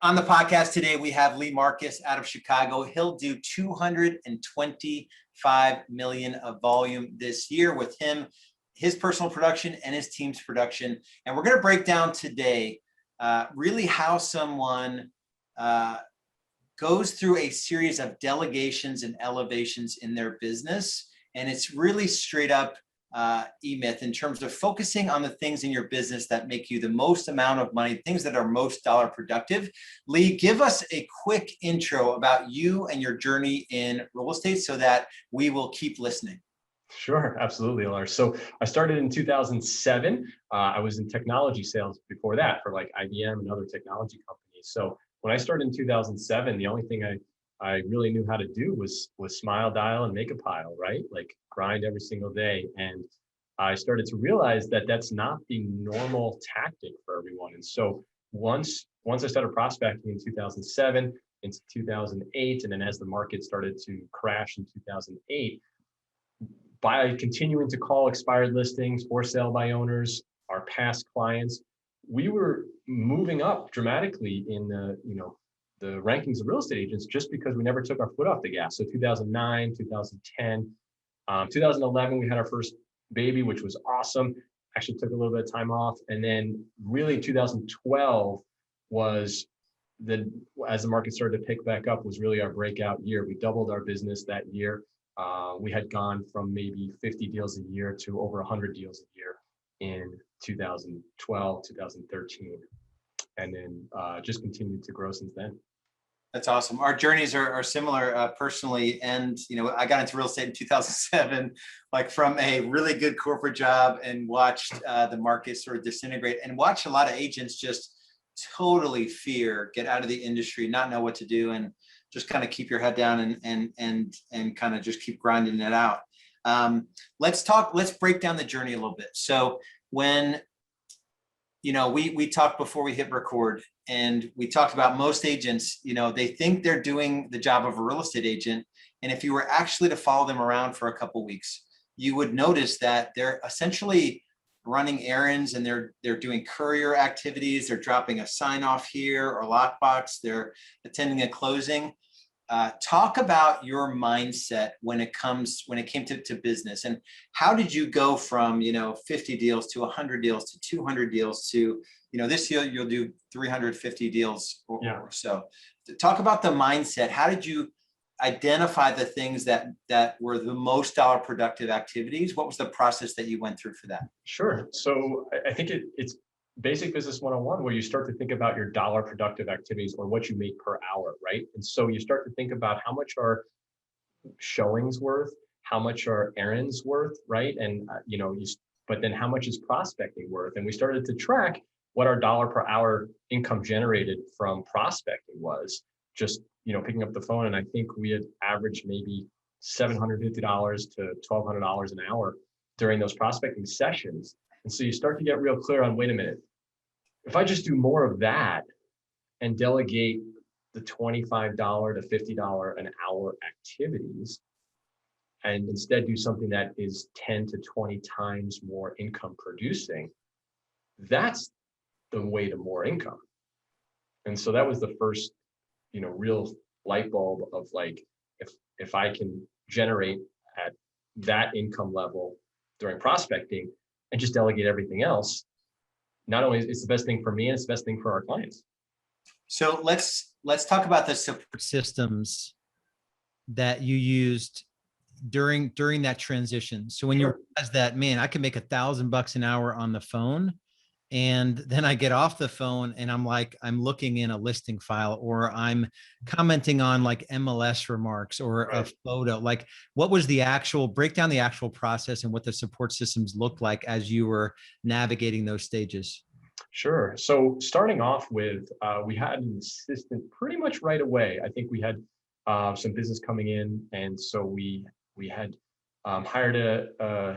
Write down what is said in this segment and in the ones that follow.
On the podcast today, we have Leigh Marcus out of Chicago. He'll do 225 million of volume this year with him, his personal production and his team's production. And we're going to break down today really how someone goes through a series of delegations and elevations in their business. And it's really straight up E-Myth in terms of focusing on the things in your business that make you the most amount of money, things that are most dollar productive. Leigh, give us a quick intro about you and your journey in real estate so that we will keep listening. Sure, absolutely, Lars. So I started in 2007. I was in technology sales before that for like IBM and other technology companies. So when I started in 2007, the only thing I really knew how to do was smile, dial, and make a pile, right? Like grind every single day. And I started to realize that that's not the normal tactic for everyone. And so once I started prospecting in 2007 into 2008, and then as the market started to crash in 2008, by continuing to call expired listings, for sale by owners, our past clients, we were moving up dramatically in the rankings of real estate agents just because we never took our foot off the gas. So 2009, 2010, 2011, we had our first baby, which was awesome. Actually took a little bit of time off. And then really 2012 was as the market started to pick back up, was really our breakout year. We doubled our business that year. We had gone from maybe 50 deals a year to over 100 deals a year in 2012, 2013. And then just continued to grow since then. That's awesome. Our journeys are similar personally. And, I got into real estate in 2007, like from a really good corporate job, and watched the market sort of disintegrate, and watched a lot of agents just totally get out of the industry, not know what to do, and just kind of keep your head down and kind of just keep grinding it out. Let's break down the journey a little bit. So when, we talked before we hit record, and we talked about most agents, they think they're doing the job of a real estate agent. And if you were actually to follow them around for a couple of weeks, you would notice that they're essentially running errands, and they're doing courier activities. They're dropping a sign off here or lockbox. They're attending a closing. Talk about your mindset when it came to business, and how did you go from 50 deals to 100 deals to 200 deals to this year you'll do 350 deals or so. Talk about the mindset. How did you identify the things that were the most dollar productive activities? What was the process that you went through for that? Sure. So I think it's basic business 101, where you start to think about your dollar productive activities, or what you make per hour, right? And so you start to think about how much are showings worth, how much are errands worth, right? And but then how much is prospecting worth? And we started to track what our dollar per hour income generated from prospecting was, just picking up the phone. And I think we had averaged maybe $750 to $1,200 an hour during those prospecting sessions. And so you start to get real clear on, wait a minute, if I just do more of that and delegate the $25 to $50 an hour activities, and instead do something that is 10 to 20 times more income producing, that's the way to more income. And so that was the first, real light bulb of like, if I can generate at that income level during prospecting and just delegate everything else, not only it's the best thing for me, and it's the best thing for our clients. So let's talk about the support systems that you used during that transition. So when you realize that, man, I can make $1,000 an hour on the phone, and then I get off the phone and I'm looking in a listing file, or I'm commenting on like MLS remarks or a photo. Like, what was break down the actual process and what the support systems looked like as you were navigating those stages? Sure. So starting off with, we had an assistant pretty much right away. I think we had some business coming in. And so we had hired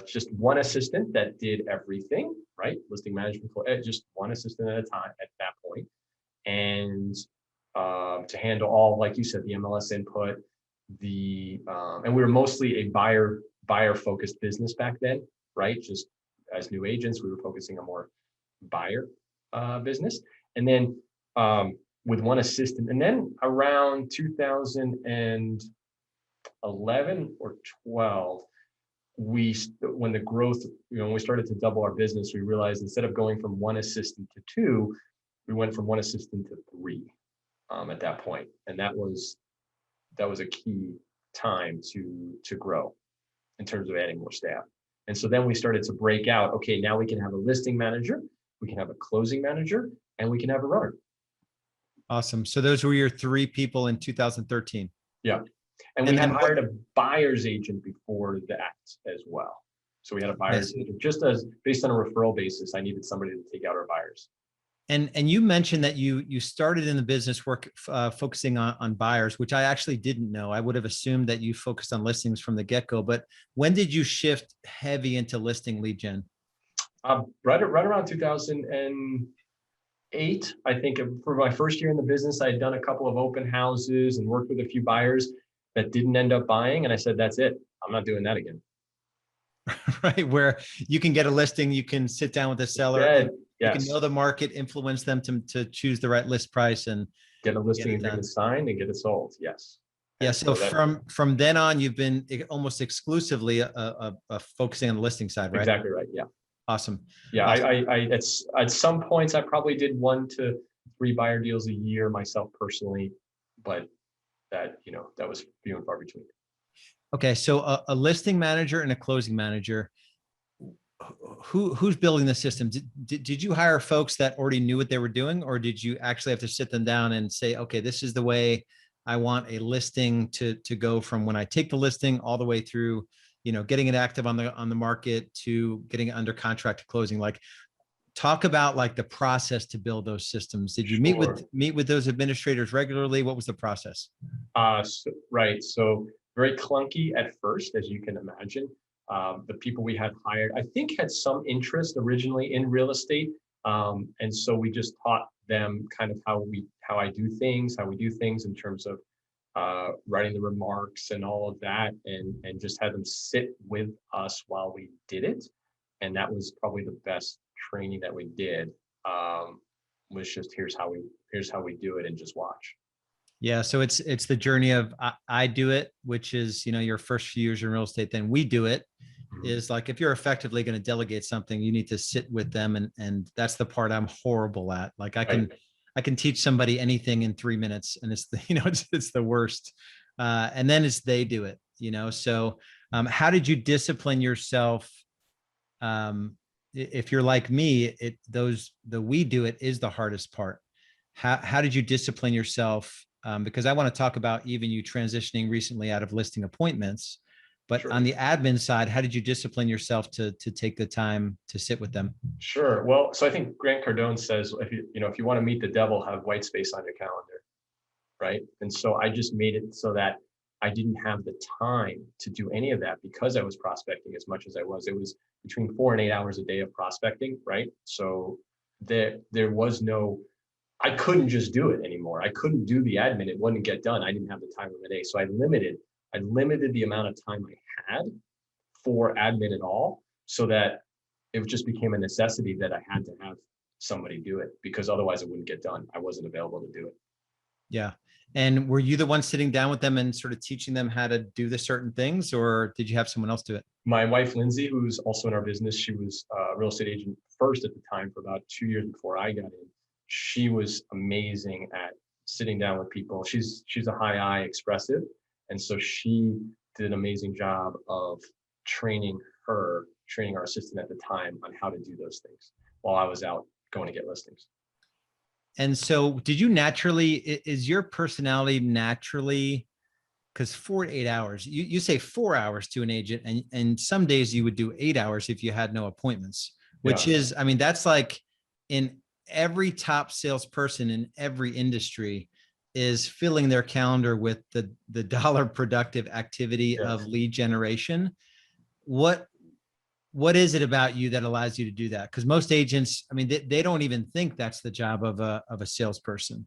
just one assistant that did everything, right? Listing management, just one assistant at a time at that point. And to handle all, like you said, the MLS input, and we were mostly a buyer focused business back then, right? Just as new agents, we were focusing on more buyer business. And then with one assistant. And then around 2011 or 12, when the growth, when we started to double our business, we realized instead of going from one assistant to two, we went from one assistant to three at that point. And that was a key time to grow in terms of adding more staff. And so then we started to break out, okay, now we can have a listing manager, we can have a closing manager, and we can have a runner. Awesome. So those were your three people in 2013. Yeah. And we had hired a buyer's agent before that as well. So we had a buyer's agent, just as based on a referral basis, I needed somebody to take out our buyers. And you mentioned that you started in the business focusing on buyers, which I actually didn't know. I would have assumed that you focused on listings from the get-go, but when did you shift heavy into listing lead gen? Right around 2008, I think. For my first year in the business, I had done a couple of open houses and worked with a few buyers that didn't end up buying. And I said, that's it. I'm not doing that again. Right. Where you can get a listing, you can sit down with the seller, yes. You can know the market, influence them to choose the right list price and get a listing and get it signed and get it sold. Yes. Yeah. So from then on, you've been almost exclusively focusing on the listing side, right? Exactly right. Yeah. Awesome. Yeah. Awesome. I at some points I probably did 1 to 3 buyer deals a year myself personally, but that was few and far between. Okay. So a listing manager and a closing manager, who's building the system? Did you hire folks that already knew what they were doing, or did you actually have to sit them down and say, okay, this is the way I want a listing to go from when I take the listing all the way through, getting it active on the market to getting it under contract to closing? Like, talk about like the process to build those systems. Did you meet with those administrators regularly? What was the process? Right. So very clunky at first, as you can imagine. The people we had hired, I think, had some interest originally in real estate. And so we just taught them kind of how we do things in terms of writing the remarks and all of that, and just had them sit with us while we did it. And that was probably the best training that we did, was just here's how we do it and just watch. Yeah. So it's the journey of I do it, which is, your first few years in real estate, then we do it. Is like, if you're effectively going to delegate something, you need to sit with them. And that's the part I'm horrible at. Like I can teach somebody anything in 3 minutes, and it's it's the worst. And then it's they do it, so how did you discipline yourself? If you're like me, the we do it is the hardest part. How did you discipline yourself? Because I want to talk about even you transitioning recently out of listing appointments, but on the admin side, how did you discipline yourself to take the time to sit with them? Sure. Well, so I think Grant Cardone says, if you want to meet the devil, have white space on your calendar, right? And so I just made it so that I didn't have the time to do any of that because I was prospecting as much as I was. It was between 4 and 8 hours a day of prospecting, right? So there was no, I couldn't just do it anymore. I couldn't do the admin. It wouldn't get done. I didn't have the time of the day. So I limited the amount of time I had for admin at all, so that it just became a necessity that I had to have somebody do it, because otherwise it wouldn't get done. I wasn't available to do it. Yeah. And were you the one sitting down with them and sort of teaching them how to do the certain things, or did you have someone else do it? My wife, Lindsay, who's also in our business, she was a real estate agent first at the time for about 2 years before I got in. She was amazing at sitting down with people. She's a high I expressive. And so she did an amazing job of training our assistant at the time on how to do those things while I was out going to get listings. And so is your personality naturally, because 4 to 8 hours, you say 4 hours to an agent, and some days you would do 8 hours if you had no appointments, which is, that's like in every top salesperson in every industry is filling their calendar with the dollar productive activity of lead generation. What is it about you that allows you to do that? Because most agents, they don't even think that's the job of a salesperson.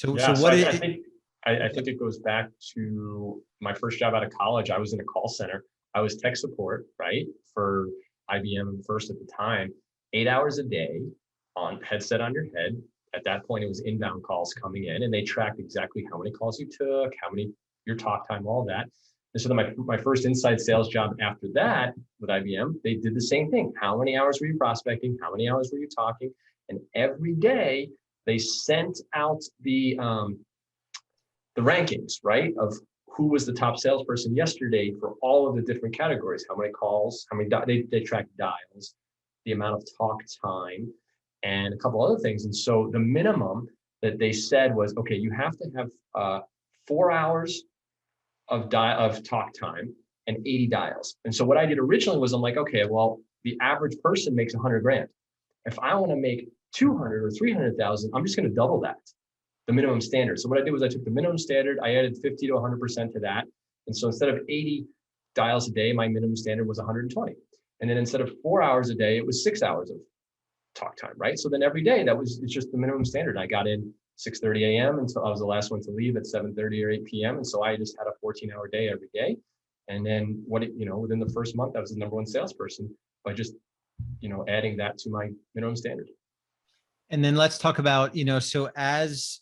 I think it goes back to my first job out of college. I was in a call center. I was tech support, right, for IBM first at the time. 8 hours a day on headset on your head At that point, it was inbound calls coming in, and they tracked exactly how many calls you took, how many, your talk time, all that. And so then my first inside sales job after that with IBM, they did the same thing. How many hours were you prospecting? How many hours were you talking? And every day they sent out the rankings, right, of who was the top salesperson yesterday for all of the different categories. How many calls? How many? They tracked dials, the amount of talk time, and a couple other things. And so the minimum that they said was, okay, you have to have 4 hours of talk time and 80 dials. And so what I did originally was I'm like, okay, well, the average person makes 100 grand. If I want to make 200 or 300,000, I'm just going to double that, the minimum standard. So what I did was I took the minimum standard, I added 50 to 100% to that. And so instead of 80 dials a day, my minimum standard was 120. And then instead of 4 hours a day, it was 6 hours of talk time, right? So then every day it's just the minimum standard. I got in 6:30 a.m. until I was the last one to leave at 7:30 or 8 p.m. And so I just had a 14-hour day every day. And then within the first month, I was the number one salesperson by just, adding that to my minimum standard. And then let's talk about, so as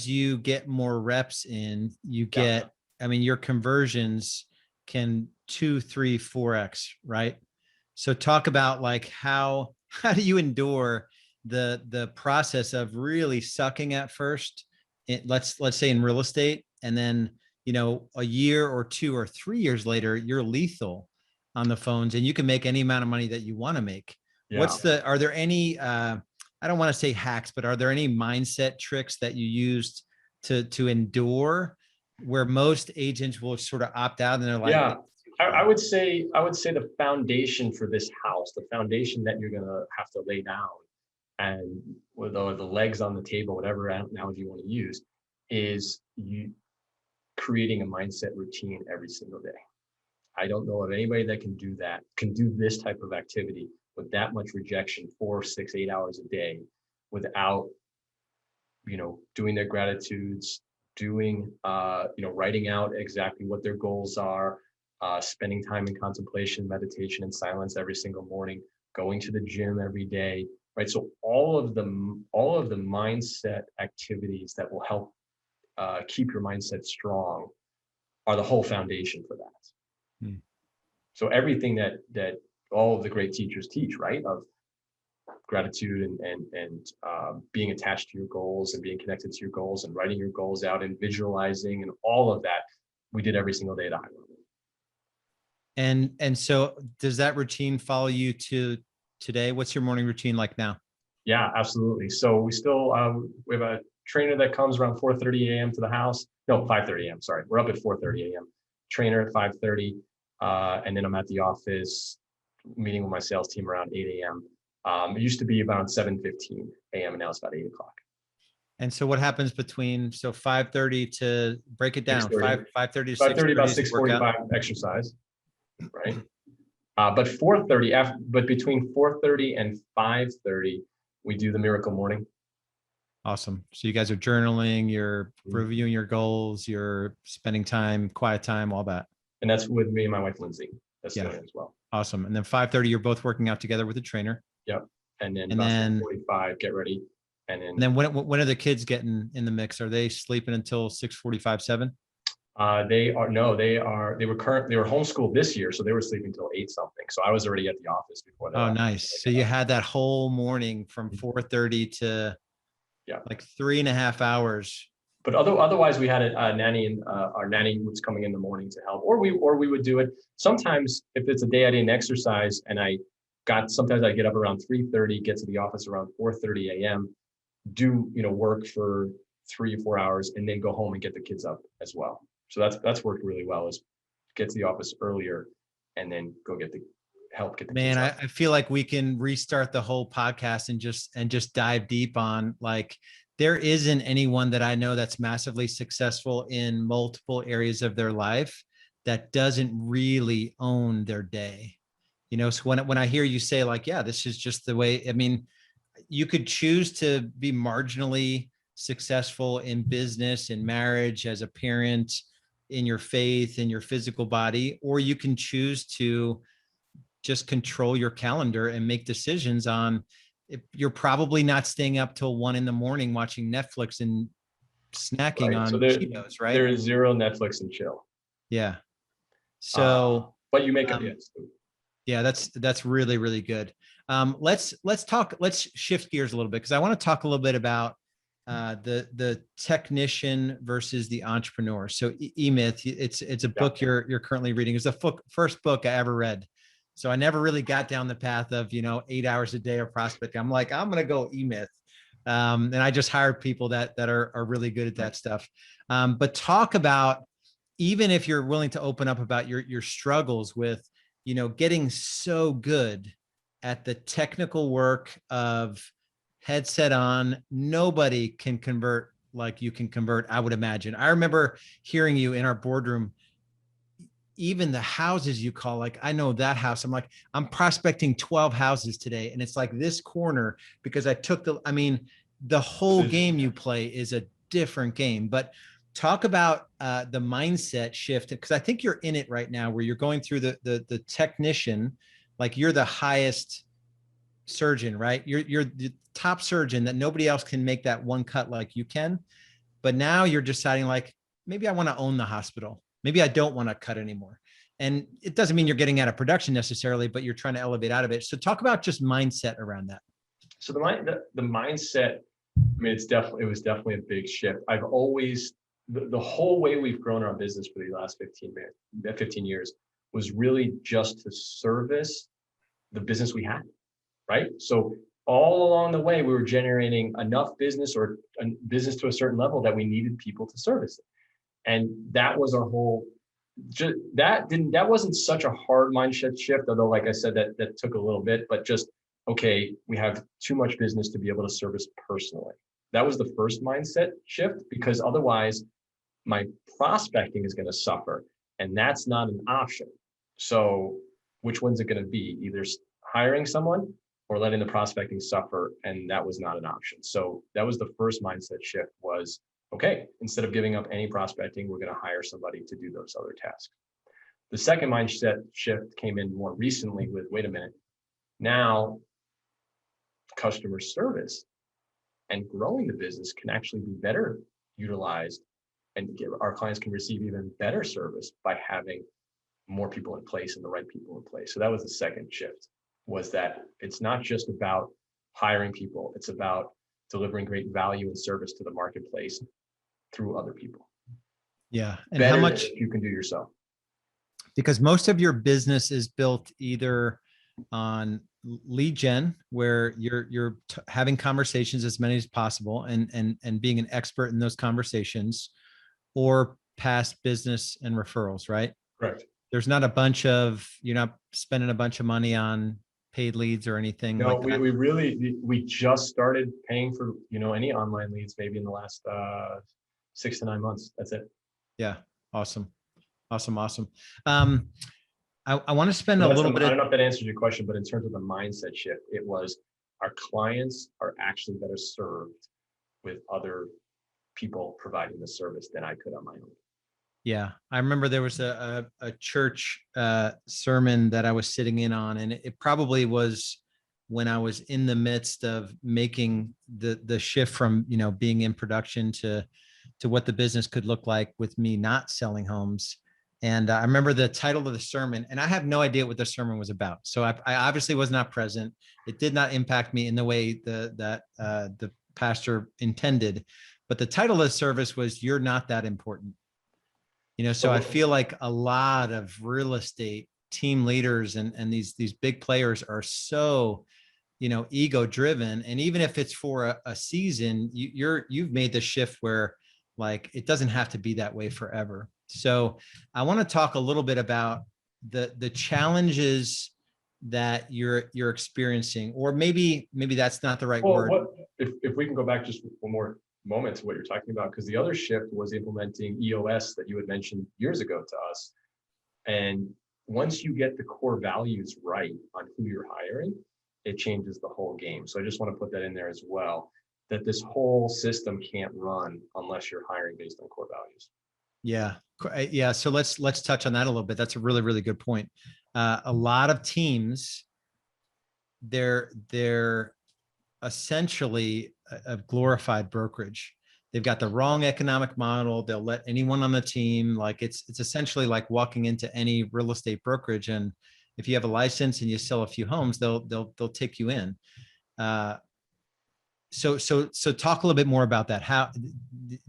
you get more reps in, you get, I mean, your conversions can 2, 3, 4x, right? So talk about like how do you endure the process of really sucking at first, let's say in real estate, and then, a year or 2 or 3 years later, you're lethal on the phones and you can make any amount of money that you want to make. Yeah. Are there any, I don't want to say hacks, but are there any mindset tricks that you used to endure where most agents will sort of opt out and they're like, yeah, I would say the foundation for this house, the foundation that you're going to have to lay down and with the legs on the table, whatever analogy you want to use, is you creating a mindset routine every single day. I don't know of anybody that can do this type of activity with that much rejection, 4, 6, 8 hours a day without, doing their gratitudes, doing, writing out exactly what their goals are, spending time in contemplation, meditation, and silence every single morning, going to the gym every day, right? So all of the mindset activities that will help keep your mindset strong are the whole foundation for that. Hmm. So everything that all of the great teachers teach, right, of gratitude and being attached to your goals and being connected to your goals and writing your goals out and visualizing and all of that, we did every single day at a high level. And so does that routine follow you to today? What's your morning routine like now? Yeah, absolutely. So we still, we have a trainer that comes around 4:30 a.m. to the house. No, 5:30 a.m. Sorry. We're up at 4:30 a.m. Trainer at 5:30. And then I'm at the office meeting with my sales team around 8 a.m. It used to be about 7:15 a.m. and now it's about 8 o'clock. And so what happens between 5:30 to break it down? 5:30 to 5:30, about 6:45 exercise, right? But 4:30 but between 4:30 and 5:30, we do the miracle morning. Awesome. So you guys are journaling, you're reviewing your goals, you're spending time, quiet time, all that. And that's with me and my wife, Lindsay. That's doing it as well. Awesome. And then 5:30, you're both working out together with a trainer. Yep. And then about 6:45, get ready. And then when are the kids getting in the mix? Are they sleeping until 6:45, 7? They were homeschooled this year, so they were sleeping until 8 something. So I was already at the office before that. Oh, nice. So you had that whole morning from 4:30 to like 3.5 hours. But otherwise, we had a nanny, and our nanny was coming in the morning to help, or we would do it. Sometimes if it's a day I didn't exercise and sometimes I get up around 3:30, get to the office around 4:30 a.m., do work for 3 or 4 hours, and then go home and get the kids up as well. So that's worked really well, is get to the office earlier and then go get the kids up. I feel like we can restart the whole podcast and just dive deep on, like, there isn't anyone that I know that's massively successful in multiple areas of their life that doesn't really own their day. So when I hear you say, like, yeah, this is just the way, I mean, you could choose to be marginally successful in business, in marriage, as a parent, in your faith, in your physical body, or you can choose to just control your calendar and make decisions on, you're probably not staying up till 1 a.m. watching Netflix and snacking Right. on So Cheetos, right? there is zero Netflix and chill. Yeah. So, but you make it. um, Yes. yeah, that's really, really good. Let's shift gears a little bit, because I want to talk a little bit about the technician versus the entrepreneur. So E-Myth, it's a book you're currently reading. It's the first book I ever read. So I never really got down the path of 8 hours a day of prospecting. I'm like, I'm gonna go E-Myth. And I just hired people that are really good at that stuff. But talk about, even if you're willing to open up about your struggles with getting so good at the technical work of headset on. Nobody can convert like you can convert, I would imagine. I remember hearing you in our boardroom, even the houses you call, like, I know that house. I'm like, I'm prospecting 12 houses today, and it's like this corner, because the whole game you play is a different game. But talk about the mindset shift, because I think you're in it right now, where you're going through the technician, like you're the highest surgeon, right? You're the top surgeon that nobody else can make that one cut like you can. But now you're deciding, like, maybe I want to own the hospital. Maybe I don't want to cut anymore. And it doesn't mean you're getting out of production necessarily, but you're trying to elevate out of it. So talk about just mindset around that. So the mindset, I mean, it was definitely a big shift. I've always, the whole way we've grown our business for the last 15 years was really just to service the business we had, right? So all along the way, we were generating enough business, or a business to a certain level, that we needed people to service it. And that was our whole, that wasn't such a hard mindset shift, although, like I said, that took a little bit, but just, okay, we have too much business to be able to service personally. That was the first mindset shift, because otherwise my prospecting is going to suffer, and that's not an option. So which one's it going to be? Either hiring someone or letting the prospecting suffer, and that was not an option. So that was the first mindset shift, was, okay, instead of giving up any prospecting, we're going to hire somebody to do those other tasks. The second mindset shift came in more recently with, wait a minute, now customer service and growing the business can actually be better utilized, and our clients can receive even better service by having more people in place and the right people in place. So that was the second shift, was that it's not just about hiring people, it's about delivering great value and service to the marketplace through other people. Yeah. And better how much you can do yourself. Because most of your business is built either on lead gen, where you're having conversations, as many as possible, and being an expert in those conversations, or past business and referrals, right? Correct. There's not you're not spending a bunch of money on paid leads or anything No, like that. we just started paying for, any online leads maybe in the last 6 to 9 months. That's it. Yeah. Awesome. I want to spend So a little bit I of, don't know if that answers your question, but in terms of the mindset shift, it was, our clients are actually better served with other people providing the service than I could on my own. yeah. I remember there was a church sermon that I was sitting in on, and it probably was when I was in the midst of making the shift from, being in production to what the business could look like with me not selling homes. And I remember the title of the sermon, and I have no idea what the sermon was about. So I obviously was not present. It did not impact me in the way that the pastor intended. But the title of the service was, "You're Not That Important." So I feel like a lot of real estate team leaders and these big players are so, ego driven. And even if it's for a season, you've made the shift where, like, it doesn't have to be that way forever. So I want to talk a little bit about the challenges that you're experiencing, or maybe that's not the right word. If we can go back just one more moment to what you're talking about, because the other shift was implementing EOS that you had mentioned years ago to us. And once you get the core values right on who you're hiring, it changes the whole game. So I just want to put that in there as well, that this whole system can't run unless you're hiring based on core values. Yeah. Yeah. So let's touch on that a little bit. That's a really, really good point. A lot of teams, they're essentially a glorified brokerage. They've got the wrong economic model. They'll let anyone on the team, like it's essentially like walking into any real estate brokerage. And if you have a license and you sell a few homes, they'll take you in. So talk a little bit more about that. How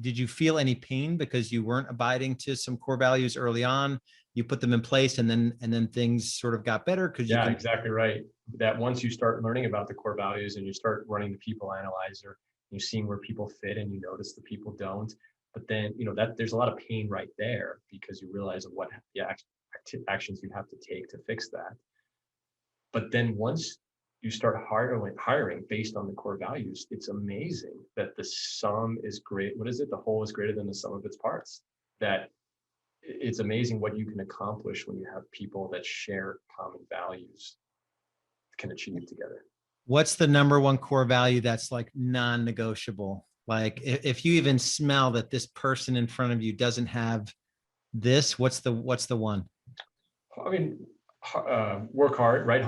did you feel any pain because you weren't abiding to some core values early on? You put them in place and then things sort of got better because yeah, exactly right. That once you start learning about the core values and you start running the people analyzer, you're seeing where people fit and you notice the people don't. But then, that there's a lot of pain right there because you realize of what the actions you have to take to fix that. But then once you start hiring based on the core values, it's amazing that the sum is great. What is it? The whole is greater than the sum of its parts. That it's amazing what you can accomplish when you have people that share common values can achieve together. What's the number one core value that's like non-negotiable? Like if you even smell that this person in front of you doesn't have this, what's the one? I mean, work hard, right?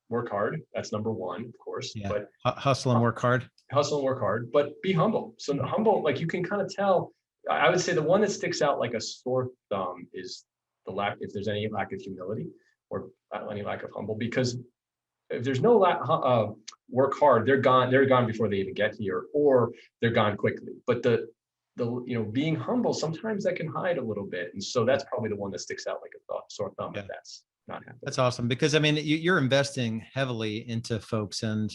Work hard. That's number one, of course. Yeah. But Hustle and work hard. Hustle and work hard, but be humble. So humble, like you can kind of tell. I would say the one that sticks out like a sore thumb is the lack, if there's any lack of humility or any lack of humble, because if there's no work hard, they're gone before they even get here, or they're gone quickly. But the being humble, sometimes that can hide a little bit. And so that's probably the one that sticks out like a sore thumb. Yeah. If that's not happening. That's awesome. Because I mean, you're investing heavily into folks and,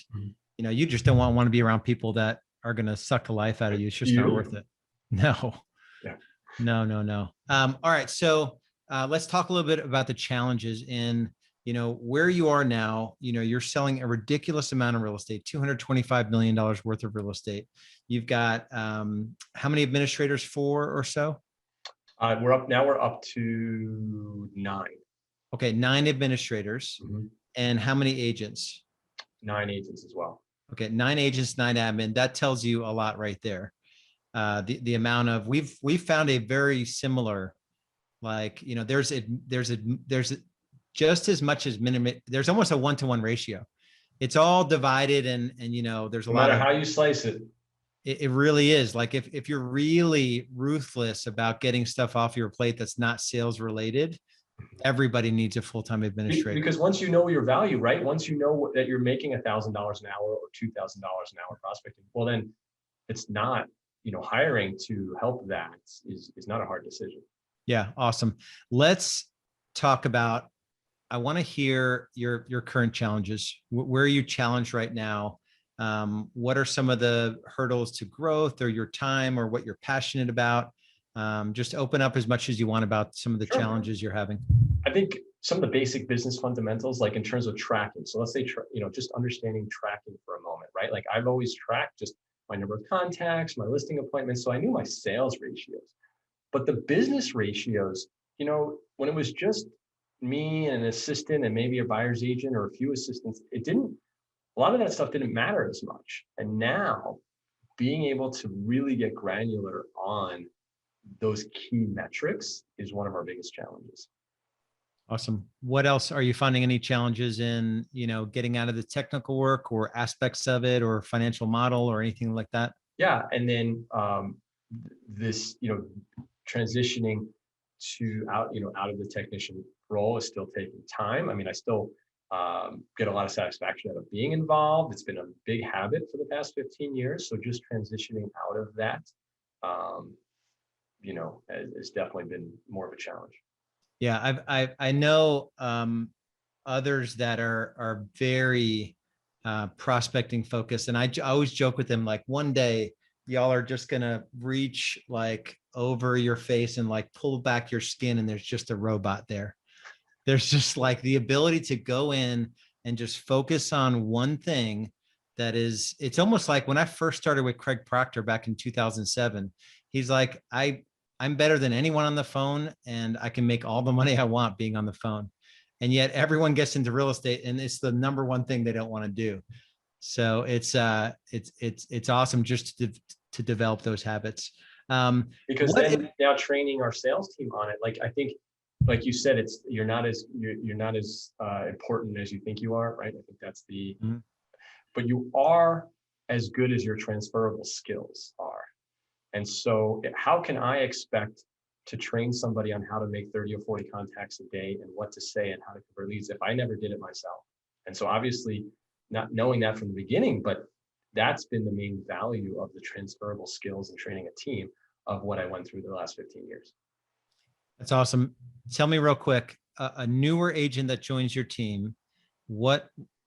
you just don't want to be around people that are going to suck the life out of you. It's just not worth it. No. Yeah. No. All right. So let's talk a little bit about the challenges in, where you are now. You're selling a ridiculous amount of real estate, $225 million worth of real estate. You've got how many administrators? 4 or so? We're up to 9. Okay, 9 administrators. Mm-hmm. And how many agents? 9 agents as well. Okay, 9 agents, 9 admin. That tells you a lot right there. The amount of we've found a very similar, like, there's just as much as minimum. There's almost a 1-to-1 ratio. It's all divided and there's a lot of, no matter how you slice it. It really is. Like if you're really ruthless about getting stuff off your plate that's not sales related, everybody needs a full-time administrator. Because once you know your value, right? Once you know that you're making $1,000 an hour or $2,000 an hour prospecting, well then it's not, hiring to help that is not a hard decision. Yeah, awesome. Let's talk about, I want to hear your current challenges. Where are you challenged right now? What are some of the hurdles to growth or your time or what you're passionate about? Just open up as much as you want about some of the challenges you're having. I think some of the basic business fundamentals, like in terms of tracking. So let's say, just understanding tracking for a moment, right? Like I've always tracked just my number of contacts, my listing appointments. So I knew my sales ratios, but the business ratios, when it was just me and an assistant and maybe a buyer's agent or a few assistants, a lot of that stuff didn't matter as much. And now being able to really get granular on those key metrics is one of our biggest challenges. Awesome. What else are you finding any challenges in, getting out of the technical work or aspects of it or financial model or anything like that? Yeah. And then this, transitioning to out of the technician role is still taking time. I mean, I still get a lot of satisfaction out of being involved. It's been a big habit for the past 15 years. So just transitioning out of that, has definitely been more of a challenge. Yeah, I know others that are very prospecting focused, and I always joke with them, like one day y'all are just gonna reach like over your face and like pull back your skin, and there's just a robot there. There's just like the ability to go in and just focus on one thing. It's almost like when I first started with Craig Proctor back in 2007, he's like, I'm better than anyone on the phone and I can make all the money I want being on the phone. And yet everyone gets into real estate and it's the number one thing they don't want to do. So it's awesome just to develop those habits. Because then now training our sales team on it, like I think, like you said, you're not as important as you think you are, right? I think that's but you are as good as your transferable skills are. And so how can I expect to train somebody on how to make 30 or 40 contacts a day and what to say and how to convert leads if I never did it myself? And so obviously not knowing that from the beginning, but that's been the main value of the transferable skills and training a team of what I went through the last 15 years. That's awesome. Tell me real quick, a newer agent that joins your team,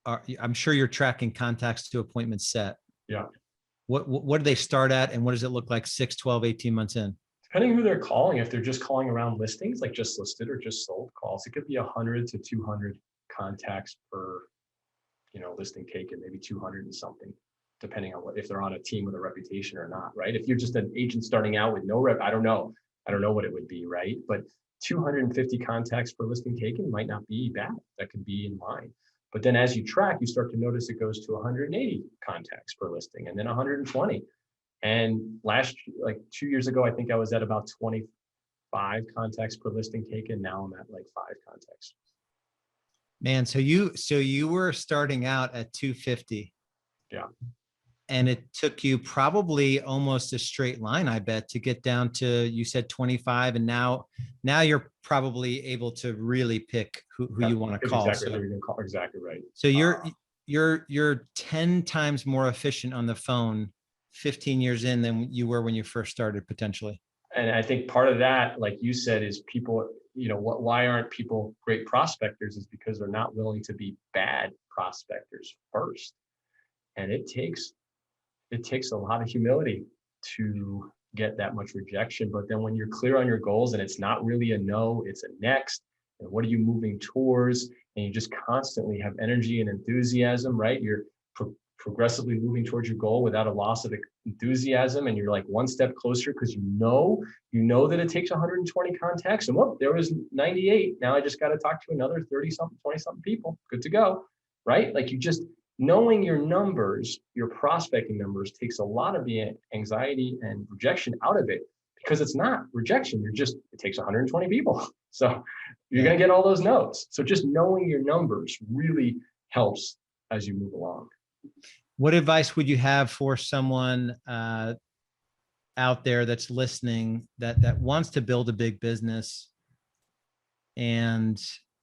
I'm sure you're tracking contacts to appointments set. Yeah. What do they start at and what does it look like 6, 12, 18 months in? Depending who they're calling, if they're just calling around listings, like just listed or just sold calls, it could be 100 to 200 contacts per, listing taken, maybe 200 and something, depending on if they're on a team with a reputation or not, right? If you're just an agent starting out with no rep, I don't know what it would be, right? But 250 contacts per listing taken might not be bad. That could be in line. But then as you track, you start to notice it goes to 180 contacts per listing and then 120. And like 2 years ago, I think I was at about 25 contacts per listing taken. Now I'm at like 5 contacts. Man, so you were starting out at 250. Yeah. And it took you probably almost a straight line, I bet, to get down to, you said 25. And now you're probably able to really pick who you want to call. Exactly right. So you're 10 times more efficient on the phone 15 years in than you were when you first started, potentially. And I think part of that, like you said, is people, why aren't people great prospectors is because they're not willing to be bad prospectors first. And it takes a lot of humility to get that much rejection. But then when you're clear on your goals and it's not really a no, it's a next, and what are you moving towards? And you just constantly have energy and enthusiasm, right? You're progressively moving towards your goal without a loss of enthusiasm. And you're like one step closer because you know that it takes 120 contacts and whoop, there was 98. Now I just got to talk to another 30 something, 20 something people. Good to go, right? Like knowing your numbers, your prospecting numbers takes a lot of the anxiety and rejection out of it because it's not rejection. It takes 120 people. So you're going to get all those no's. So just knowing your numbers really helps as you move along. What advice would you have for someone out there that's listening that wants to build a big business and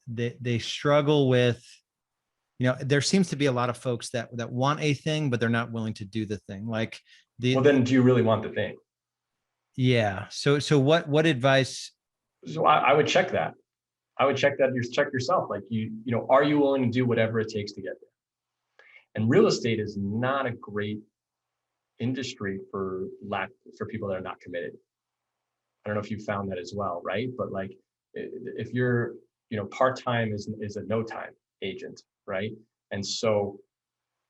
they struggle with, there seems to be a lot of folks that want a thing, but they're not willing to do the thing. Well, then do you really want the thing? Yeah. So what advice? So I would check that. Check yourself. Like, are you willing to do whatever it takes to get there? And real estate is not a great industry for people that are not committed. I don't know if you found that as well, right? But like, if you're, part-time is a no-time agent, right? And so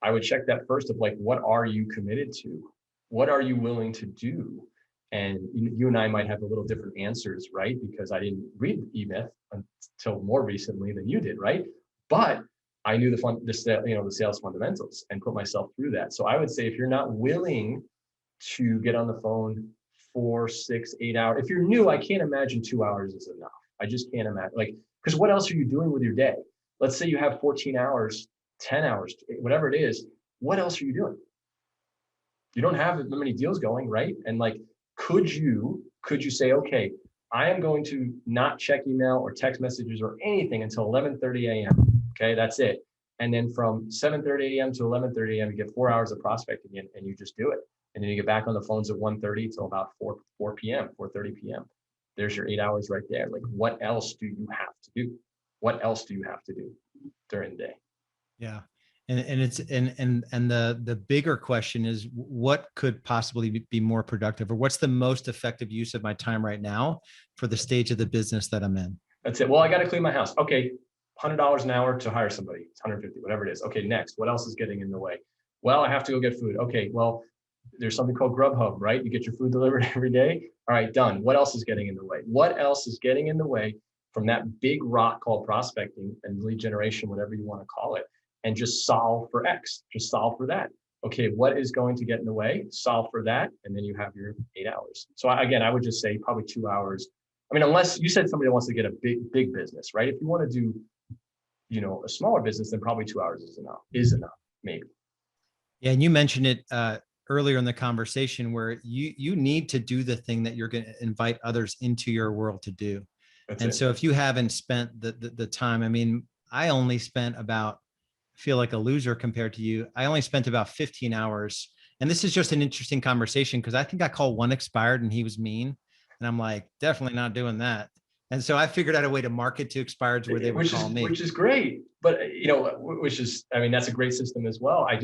I would check that first of like, what are you committed to? What are you willing to do? And you and I might have a little different answers, right? Because I didn't read E-Myth until more recently than you did, right? But I knew the sales fundamentals and put myself through that. So I would say if you're not willing to get on the phone 4, 6, 8 hours, if you're new, I can't imagine 2 hours is enough. I just can't imagine, because what else are you doing with your day? Let's say you have 14 hours, 10 hours, whatever it is. What else are you doing? You don't have that many deals going, right? And could you say, okay, I am going to not check email or text messages or anything until 11:30 a.m. Okay, that's it. And then from 7:30 a.m. to 11:30 a.m., you get 4 hours of prospecting in, and you just do it. And then you get back on the phones at 1:30 till about 4 p.m., 4:30 p.m. There's your 8 hours right there. Like, what else do you have to do? What else do you have to do during the day? Yeah. And the bigger question is, what could possibly be more productive, or what's the most effective use of my time right now for the stage of the business that I'm in? That's it. Well, I got to clean my house. Okay. $100 an hour to hire somebody. It's 150, whatever it is. Okay. Next, what else is getting in the way? Well, I have to go get food. Okay. Well, there's something called Grubhub, right? You get your food delivered every day. All right, done. What else is getting in the way? What else is getting in the way from that big rock called prospecting and lead generation, whatever you want to call it? And just solve for X, just solve for that. Okay, what is going to get in the way? Solve for that, and then you have your 8 hours. So I would just say probably 2 hours. I mean, unless you said somebody wants to get a big business, right? If you want to do, a smaller business, then probably 2 hours is enough, maybe. Yeah, and you mentioned it earlier in the conversation where you need to do the thing that you're going to invite others into your world to do. That's And it. so if you haven't spent the time, I mean, I only spent about, feel like a loser compared to you. I only spent about 15 hours. And this is just an interesting conversation because I think I called one expired and he was mean. And I'm like, definitely not doing that. And so I figured out a way to market to expireds where they would call me. Which is great. But which is, I mean, that's a great system as well. I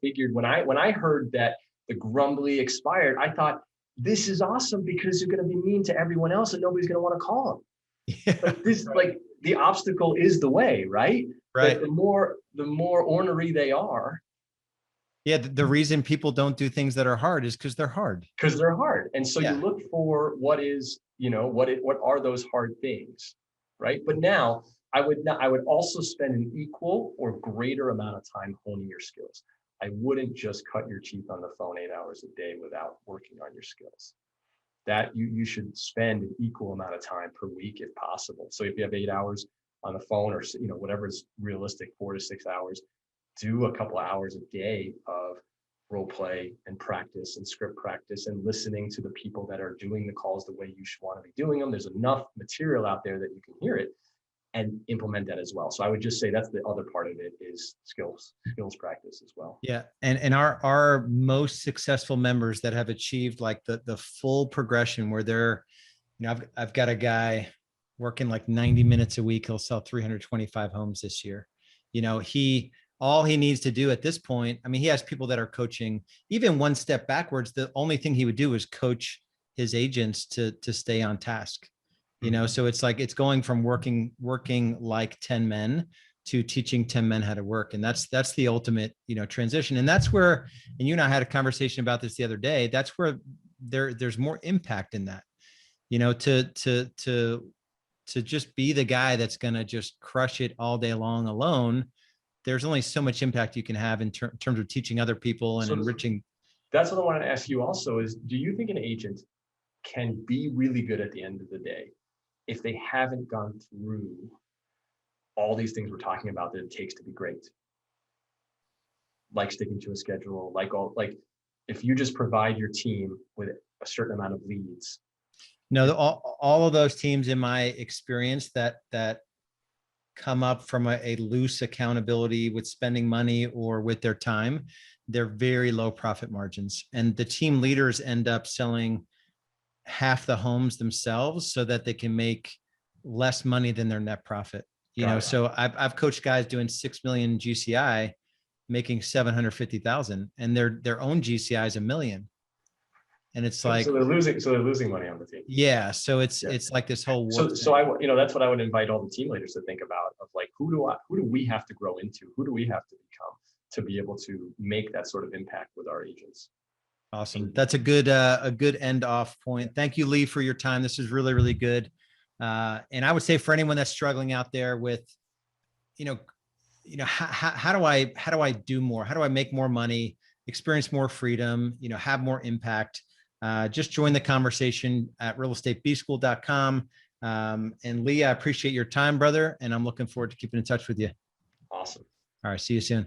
figured when I heard that the grumbly expired, I thought, this is awesome because you're going to be mean to everyone else and nobody's going to want to call them. Yeah, Like this, like the obstacle is the way, right? right. But the more ornery they are. Yeah, the reason people don't do things that are hard is because they're hard. Because they're hard. And so Yeah. you look for what is, what are those hard things, right? But now I would also spend an equal or greater amount of time honing your skills. I wouldn't just cut your teeth on the phone 8 hours a day without working on your skills. That you should spend an equal amount of time per week if possible. So if you have 8 hours on the phone or whatever is realistic, 4 to 6 hours, do a couple of hours a day of role play and practice and script practice and listening to the people that are doing the calls the way you should want to be doing them. There's enough material out there that you can hear it and implement that as well. So I would just say that's the other part of it is skills practice as well. Yeah. And our most successful members that have achieved like the full progression where they're, I've got a guy working like 90 minutes a week. He'll sell 325 homes this year. All he needs to do at this point, I mean, he has people that are coaching even one step backwards. The only thing he would do is coach his agents to stay on task. So it's like, it's going from working like 10 men to teaching 10 men how to work. And that's the ultimate, transition. And that's where, and you and I had a conversation about this the other day. That's where there's more impact in that, to just be the guy that's going to just crush it all day long alone. There's only so much impact you can have in terms of teaching other people and enriching. That's what I wanted to ask you also is, do you think an agent can be really good at the end of the day if they haven't gone through all these things we're talking about that it takes to be great? Like sticking to a schedule, like if you just provide your team with a certain amount of leads. No, all of those teams in my experience that come up from a loose accountability with spending money or with their time, they're very low profit margins. And the team leaders end up selling half the homes themselves so that they can make less money than their net profit. So I've coached guys doing 6 million GCI, making 750,000, and their own GCI is $1 million. And it's like, so they're losing money on the team. Yeah. So it's like this whole. So that's what I would invite all the team leaders to think about of like, who do we have to grow into? Who do we have to become to be able to make that sort of impact with our agents? Awesome. That's a good end off point. Thank you, Leigh, for your time. This is really, really good. And I would say for anyone that's struggling out there with, how do I do more? How do I make more money, experience more freedom, have more impact? Just join the conversation at realestatebschool.com. And Leigh, I appreciate your time, brother. And I'm looking forward to keeping in touch with you. Awesome. All right. See you soon.